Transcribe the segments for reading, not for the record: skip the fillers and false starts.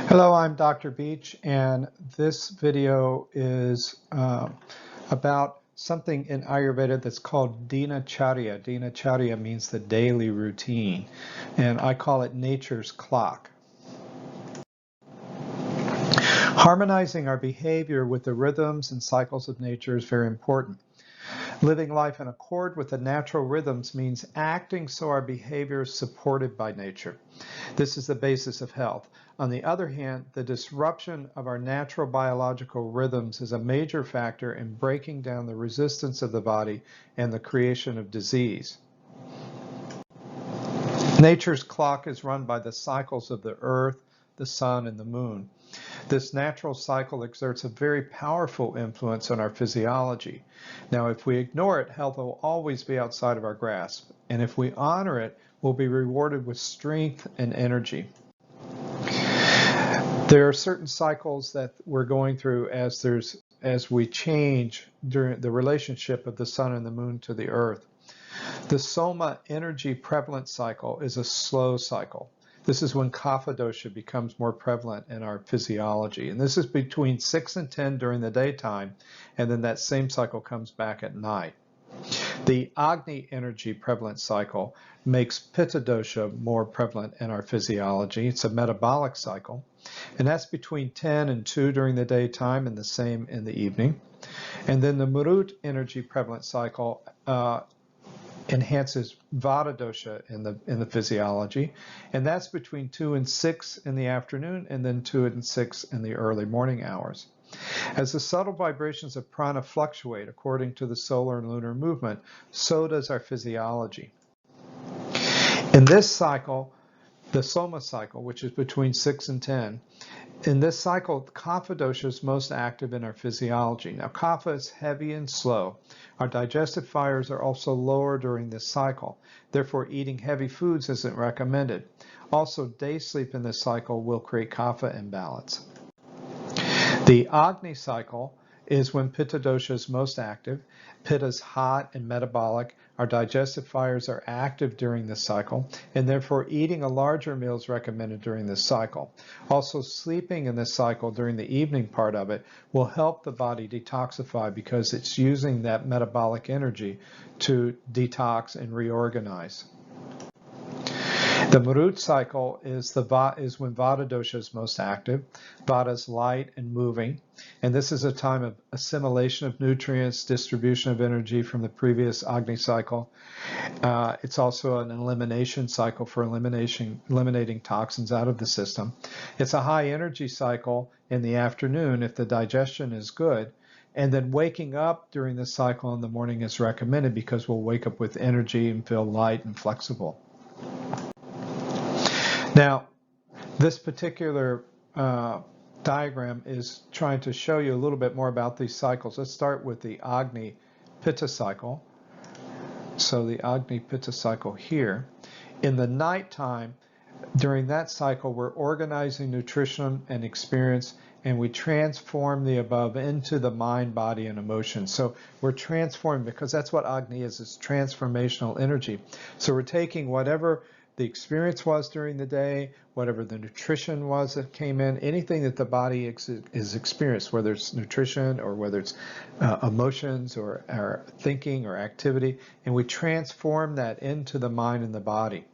Hello, I'm Dr. Beech, and this video is about something in Ayurveda that's called Dinacharya. Dinacharya means the daily routine, and I call it nature's clock. Harmonizing our behavior with the rhythms and cycles of nature is very important. Living life in accord with the natural rhythms means acting so our behavior is supported by nature. This is the basis of health. On the other hand, the disruption of our natural biological rhythms is a major factor in breaking down the resistance of the body and the creation of disease. Nature's clock is run by the cycles of the earth, the sun, and the moon. This natural cycle exerts a very powerful influence on our physiology. Now, if we ignore it, health will always be outside of our grasp. And if we honor it, we'll be rewarded with strength and energy. There are certain cycles that we're going through as we change during the relationship of the sun and the moon to the earth. The Soma energy prevalent cycle is a slow cycle. This is when Kapha dosha becomes more prevalent in our physiology. And this is between 6 and 10 during the daytime, and then that same cycle comes back at night. The Agni energy prevalent cycle makes Pitta dosha more prevalent in our physiology. It's a metabolic cycle, and that's between 10 and 2 during the daytime and the same in the evening. And then the Marut energy prevalent cycle enhances Vata dosha in the physiology, and that's between 2 and 6 in the afternoon, and then 2 and 6 in the early morning hours. As the subtle vibrations of prana fluctuate according to the solar and lunar movement, so does our physiology. In this cycle, the Soma cycle, which is between 6 and 10, in this cycle, Kapha dosha is most active in our physiology. Now, Kapha is heavy and slow. Our digestive fires are also lower during this cycle. Therefore, eating heavy foods isn't recommended. Also, day sleep in this cycle will create Kapha imbalance. The Agni cycle is when Pitta dosha is most active. Pitta is hot and metabolic. Our digestive fires are active during this cycle, and therefore eating a larger meal is recommended during this cycle. Also, sleeping in this cycle during the evening part of it will help the body detoxify because it's using that metabolic energy to detox and reorganize. The Marut cycle is when Vata dosha is most active. Vata is light and moving, and this is a time of assimilation of nutrients, distribution of energy from the previous Agni cycle. It's also an elimination cycle for eliminating toxins out of the system. It's a high energy cycle in the afternoon if the digestion is good, and then waking up during this cycle in the morning is recommended because we'll wake up with energy and feel light and flexible. Now, this particular diagram is trying to show you a little bit more about these cycles. Let's start with the Agni Pitta cycle. So the Agni Pitta cycle here. In the nighttime, during that cycle, we're organizing nutrition and experience, and we transform the above into the mind, body, and emotion. So we're transforming, because that's what Agni is, it's transformational energy. So we're taking whatever the experience was during the day, whatever the nutrition was that came in, anything that the body is experienced, whether it's nutrition or whether it's emotions or thinking or activity, and we transform that into the mind and the body.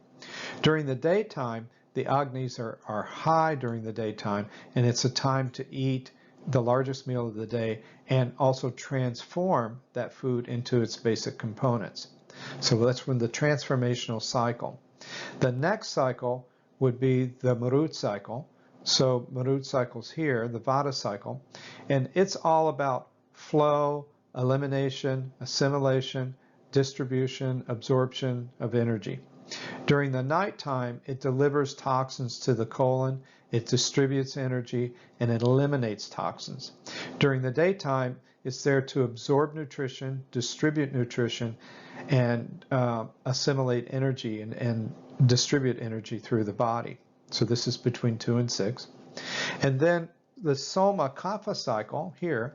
During the daytime, the Agnis are high during the daytime, and it's a time to eat the largest meal of the day and also transform that food into its basic components. So that's when the transformational cycle. The next cycle would be the Marut cycle. So Marut cycle's here, the Vata cycle, and it's all about flow, elimination, assimilation, distribution, absorption of energy. During the nighttime, it delivers toxins to the colon, it distributes energy, and it eliminates toxins. During the daytime, it's there to absorb nutrition, distribute nutrition, and assimilate energy and distribute energy through the body. So this is between 2 and 6. And then the Soma Kapha cycle here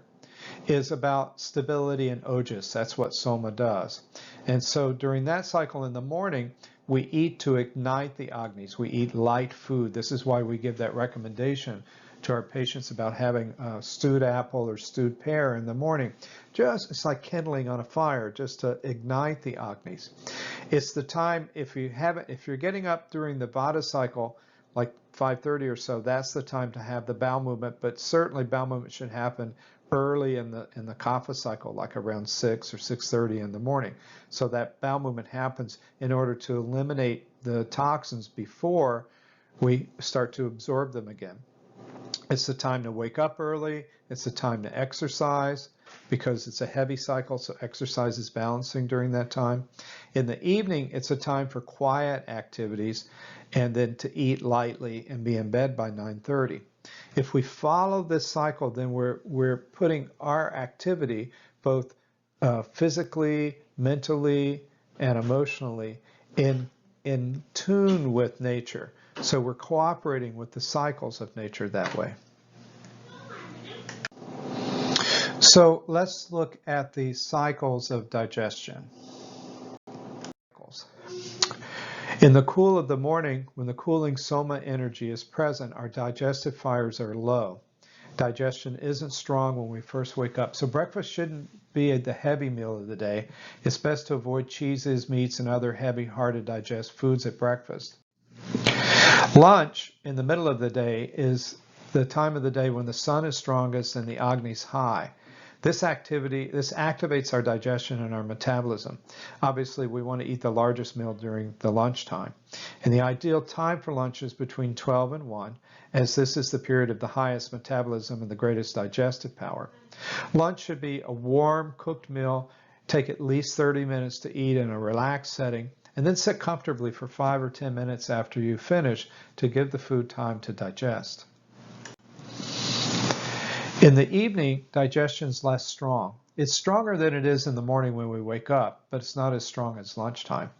is about stability and ojas. That's what Soma does. And so during that cycle in the morning, we eat to ignite the Agnis. We eat light food. This is why we give that recommendation to our patients about having a stewed apple or stewed pear in the morning. It's like kindling on a fire, just to ignite the Agnis. It's the time, if you're getting up during the Vata cycle, like 5:30 or so, that's the time to have the bowel movement, but certainly bowel movement should happen early in the Kapha cycle, like around 6 or 6:30 in the morning. So that bowel movement happens in order to eliminate the toxins before we start to absorb them again. It's the time to wake up early. It's the time to exercise because it's a heavy cycle, so exercise is balancing during that time. In the evening, it's a time for quiet activities and then to eat lightly and be in bed by 9:30. If we follow this cycle, then we're putting our activity, both physically, mentally, and emotionally, in tune with nature. So we're cooperating with the cycles of nature that way. So let's look at the cycles of digestion. In the cool of the morning, when the cooling soma energy is present, our digestive fires are low. Digestion isn't strong when we first wake up. So breakfast shouldn't be the heavy meal of the day. It's best to avoid cheeses, meats, and other heavy, hard to digest foods at breakfast. Lunch in the middle of the day is the time of the day when the sun is strongest and the Agni is high. This activates our digestion and our metabolism. Obviously, we want to eat the largest meal during the lunchtime. And the ideal time for lunch is between 12 and 1, as this is the period of the highest metabolism and the greatest digestive power. Lunch should be a warm, cooked meal. Take at least 30 minutes to eat in a relaxed setting, and then sit comfortably for 5 or 10 minutes after you finish to give the food time to digest. In the evening, digestion is less strong. It's stronger than it is in the morning when we wake up, but it's not as strong as lunchtime.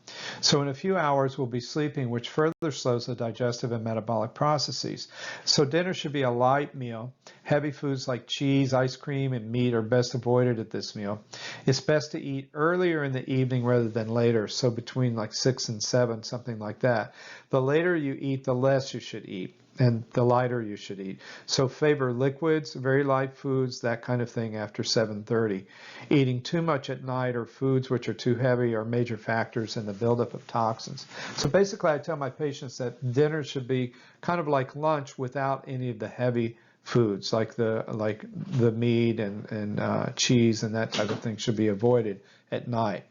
So in a few hours, we'll be sleeping, which further slows the digestive and metabolic processes. So dinner should be a light meal. Heavy foods like cheese, ice cream, and meat are best avoided at this meal. It's best to eat earlier in the evening rather than later, so between like 6 and 7, something like that. The later you eat, the less you should eat, and the lighter you should eat. So favor liquids, very light foods, that kind of thing after 7:30. Eating too much at night or foods which are too heavy are major factors in the buildup of toxins. So basically I tell my patients that dinner should be kind of like lunch without any of the heavy foods like the meat and cheese and that type of thing should be avoided at night.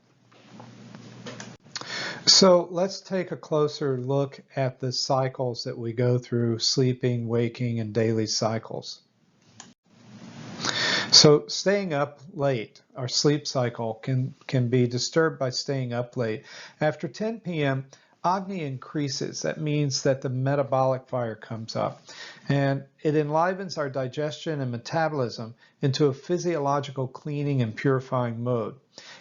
So let's take a closer look at the cycles that we go through: sleeping, waking, and daily cycles. So staying up late, our sleep cycle can be disturbed by staying up late. After 10 p.m., Agni increases. That means that the metabolic fire comes up, and it enlivens our digestion and metabolism into a physiological cleaning and purifying mode.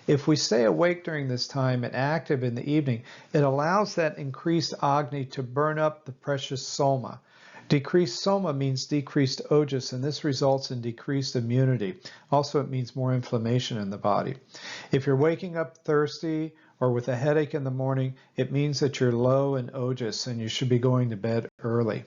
If we stay awake during this time and active in the evening, it allows that increased Agni to burn up the precious Soma. Decreased Soma means decreased Ojas, and this results in decreased immunity. Also, it means more inflammation in the body. If you're waking up thirsty or with a headache in the morning, it means that you're low in Ojas and you should be going to bed early.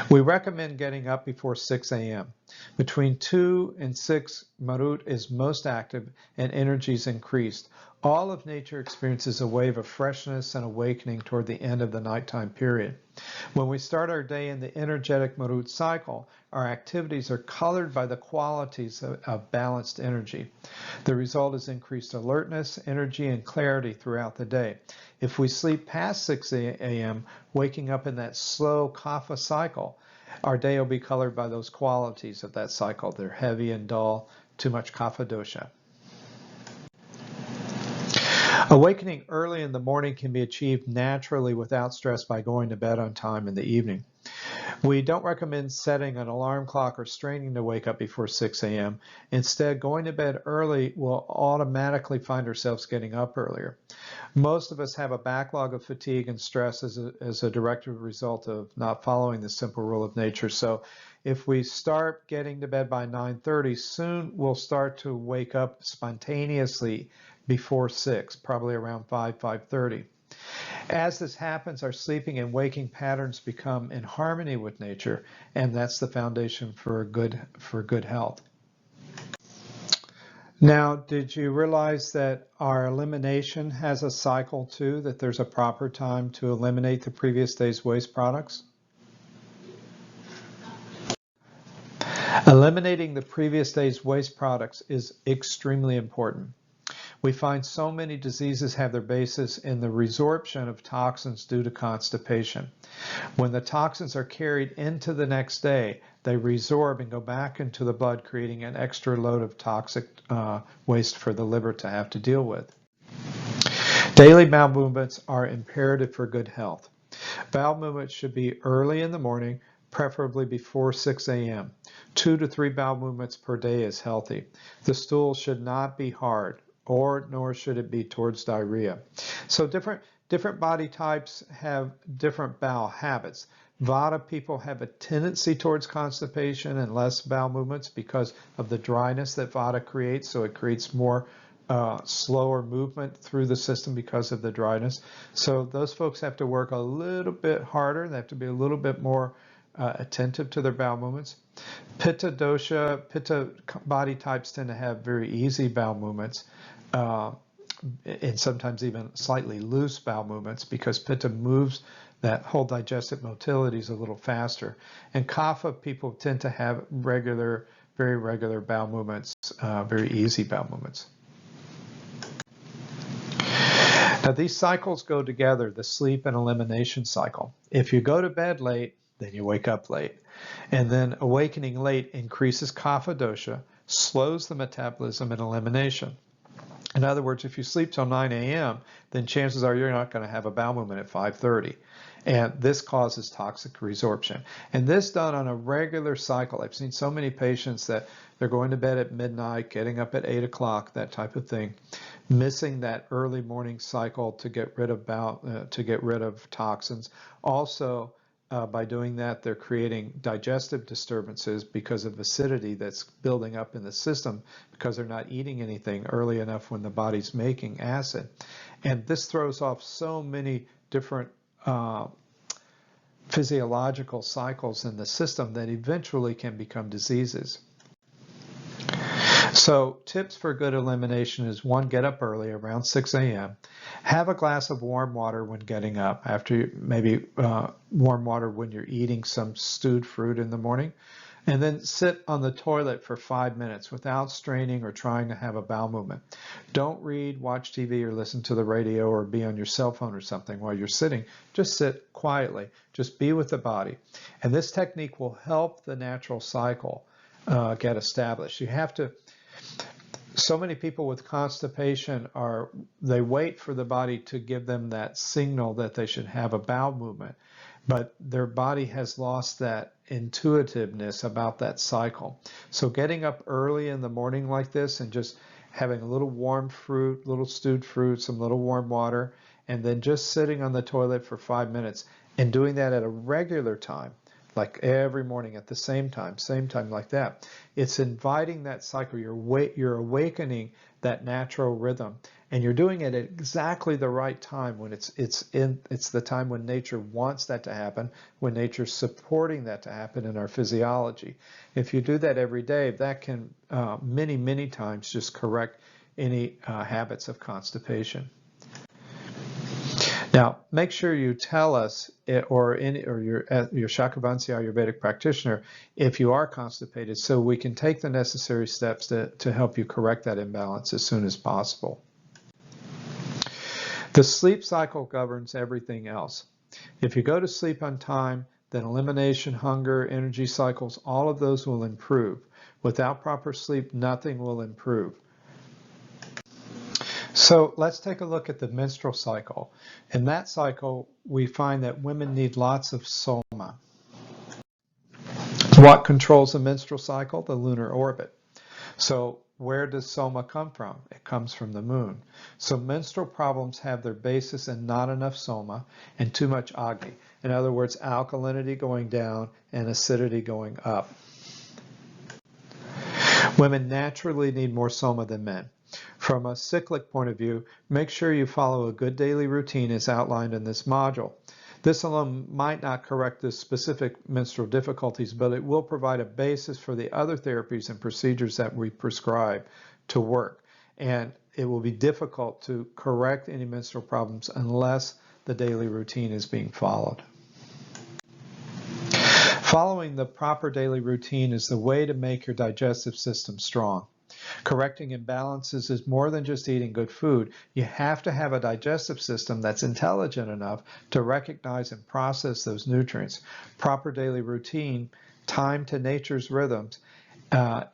We recommend getting up before 6 a.m. Between 2 and 6, Marut is most active and energy is increased. All of nature experiences a wave of freshness and awakening toward the end of the nighttime period. When we start our day in the energetic Marut cycle, our activities are colored by the qualities of balanced energy. The result is increased alertness, energy, and clarity throughout the day. If we sleep past 6 a.m., waking up in that slow Kapha cycle, our day will be colored by those qualities of that cycle. They're heavy and dull, too much Kapha dosha. Awakening early in the morning can be achieved naturally without stress by going to bed on time in the evening. We don't recommend setting an alarm clock or straining to wake up before 6 a.m. Instead, going to bed early will automatically find ourselves getting up earlier. Most of us have a backlog of fatigue and stress as a direct result of not following the simple rule of nature. So if we start getting to bed by 9:30, soon we'll start to wake up spontaneously before 6, probably around 5:30. As this happens, our sleeping and waking patterns become in harmony with nature, and that's the foundation for good health. Now, did you realize that our elimination has a cycle too, that there's a proper time to eliminate the previous day's waste products? Eliminating the previous day's waste products is extremely important. We find so many diseases have their basis in the resorption of toxins due to constipation. When the toxins are carried into the next day, they resorb and go back into the blood, creating an extra load of toxic waste for the liver to have to deal with. Daily bowel movements are imperative for good health. Bowel movements should be early in the morning, preferably before 6 a.m. 2 to 3 bowel movements per day is healthy. The stool should not be hard, nor should it be towards diarrhea. So different body types have different bowel habits. Vata people have a tendency towards constipation and less bowel movements because of the dryness that Vata creates, so it creates more slower movement through the system because of the dryness. So those folks have to work a little bit harder. They have to be a little bit more attentive to their bowel movements. Pitta dosha, Pitta body types tend to have very easy bowel movements. And sometimes even slightly loose bowel movements because Pitta moves that whole digestive motilities a little faster. And Kapha people tend to have very regular bowel movements, very easy bowel movements. Now these cycles go together, the sleep and elimination cycle. If you go to bed late, then you wake up late. And then awakening late increases Kapha dosha, slows the metabolism and elimination. In other words, if you sleep till 9 a.m., then chances are you're not going to have a bowel movement at 5:30. And this causes toxic resorption. And this done on a regular cycle. I've seen so many patients that they're going to bed at midnight, getting up at 8 o'clock, that type of thing, missing that early morning cycle to get rid of toxins. Also, by doing that, they're creating digestive disturbances because of acidity that's building up in the system because they're not eating anything early enough when the body's making acid. And this throws off so many different physiological cycles in the system that eventually can become diseases. So tips for good elimination is 1, get up early around 6 a.m. Have a glass of warm water when getting up, after maybe warm water when you're eating some stewed fruit in the morning. And then sit on the toilet for 5 minutes without straining or trying to have a bowel movement. Don't read, watch TV, or listen to the radio or be on your cell phone or something while you're sitting. Just sit quietly. Just be with the body. And this technique will help the natural cycle get established. You have to. So many people with constipation they wait for the body to give them that signal that they should have a bowel movement, but their body has lost that intuitiveness about that cycle. So getting up early in the morning like this and just having a little warm fruit, little stewed fruit, some little warm water, and then just sitting on the toilet for 5 minutes and doing that at a regular time, like every morning at the same time like that. It's inviting that cycle. You're awakening that natural rhythm, and you're doing it at exactly the right time when it's the time when nature wants that to happen, when nature's supporting that to happen in our physiology. If you do that every day, that can many times just correct any habits of constipation. Now, make sure you tell us or your Shakavansi Ayurvedic practitioner if you are constipated, so we can take the necessary steps to help you correct that imbalance as soon as possible. The sleep cycle governs everything else. If you go to sleep on time, then elimination, hunger, energy cycles, all of those will improve. Without proper sleep, nothing will improve. So let's take a look at the menstrual cycle. In that cycle, we find that women need lots of soma. What controls the menstrual cycle? The lunar orbit. So where does soma come from? It comes from the moon. So menstrual problems have their basis in not enough soma and too much agni. In other words, alkalinity going down and acidity going up. Women naturally need more soma than men. From a cyclic point of view, make sure you follow a good daily routine as outlined in this module. This alone might not correct the specific menstrual difficulties, but it will provide a basis for the other therapies and procedures that we prescribe to work. And it will be difficult to correct any menstrual problems unless the daily routine is being followed. Following the proper daily routine is the way to make your digestive system strong. Correcting imbalances is more than just eating good food. You have to have a digestive system that's intelligent enough to recognize and process those nutrients. Proper daily routine, time to nature's rhythms,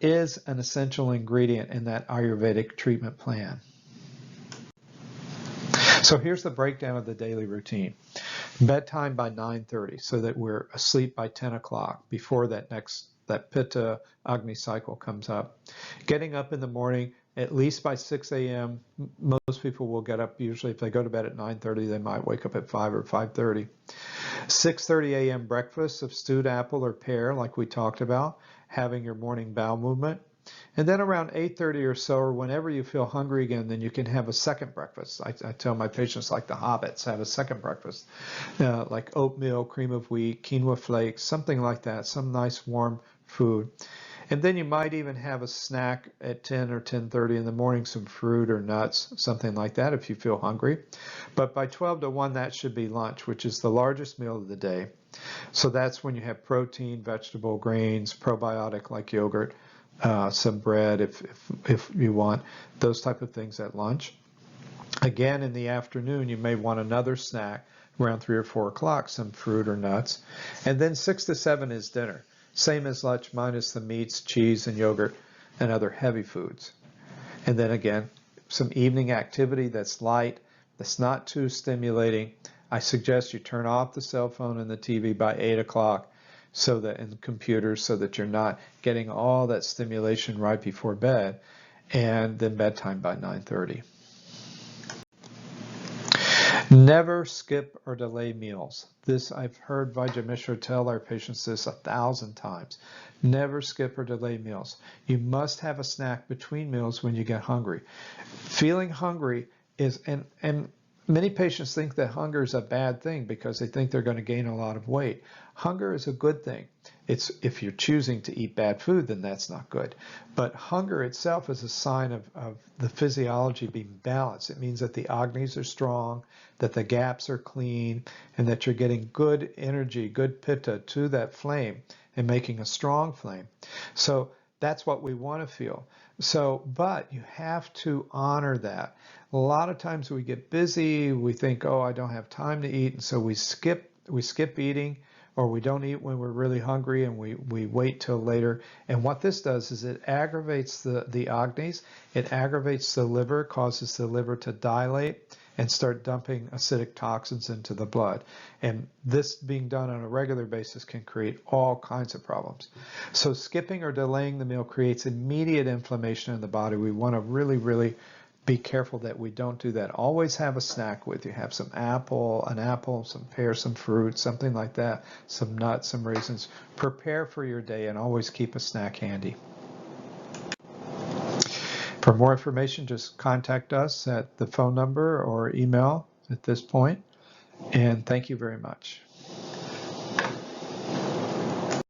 is an essential ingredient in that Ayurvedic treatment plan. So here's the breakdown of the daily routine. Bedtime by 9:30 so that we're asleep by 10 o'clock before that Pitta Agni cycle comes up. Getting up in the morning at least by 6 a.m. Most people will get up usually if they go to bed at 9:30, they might wake up at 5 or 5:30. 6:30 a.m. breakfast of stewed apple or pear like we talked about, having your morning bowel movement. And then around 8:30 or so, or whenever you feel hungry again, then you can have a second breakfast. I tell my patients, like the hobbits, have a second breakfast, like oatmeal, cream of wheat, quinoa flakes, something like that, some nice warm food. And then you might even have a snack at 10 or 10:30 in the morning, some fruit or nuts, something like that if you feel hungry. But by 12 to 1, that should be lunch, which is the largest meal of the day. So that's when you have protein, vegetable, grains, probiotic like yogurt, some bread if you want, those type of things at lunch. Again, in the afternoon, you may want another snack around 3 or 4 o'clock, some fruit or nuts. And then 6 to 7 is dinner. Same as lunch minus the meats, cheese, and yogurt and other heavy foods. And then again, some evening activity that's light, that's not too stimulating. I suggest you turn off the cell phone and the TV by 8 o'clock so that, and computers, so that you're not getting all that stimulation right before bed, and then bedtime by 9:30. Never skip or delay meals. This, I've heard Vajra Mishra tell our patients this 1,000 times. Never skip or delay meals. You must have a snack between meals when you get hungry. Feeling hungry is, and many patients think that hunger is a bad thing because they think they're going to gain a lot of weight. Hunger is a good thing. It's, if you're choosing to eat bad food, then that's not good. But hunger itself is a sign of the physiology being balanced. It means that the Agnis are strong, that the gaps are clean, and that you're getting good energy, good pitta to that flame and making a strong flame. So that's what we want to feel. So, but you have to honor that. A lot of times we get busy, we think, oh, I don't have time to eat, and so we skip eating, or we don't eat when we're really hungry and we wait till later. And what this does is it aggravates the Agnis, it aggravates the liver, causes the liver to dilate and start dumping acidic toxins into the blood. And this being done on a regular basis can create all kinds of problems. So skipping or delaying the meal creates immediate inflammation in the body. We want to really, really be careful that we don't do that. Always have a snack with you. Have an apple, some pear, some fruit, something like that, some nuts, some raisins. Prepare for your day and always keep a snack handy. For more information, just contact us at the phone number or email at this point. And thank you very much.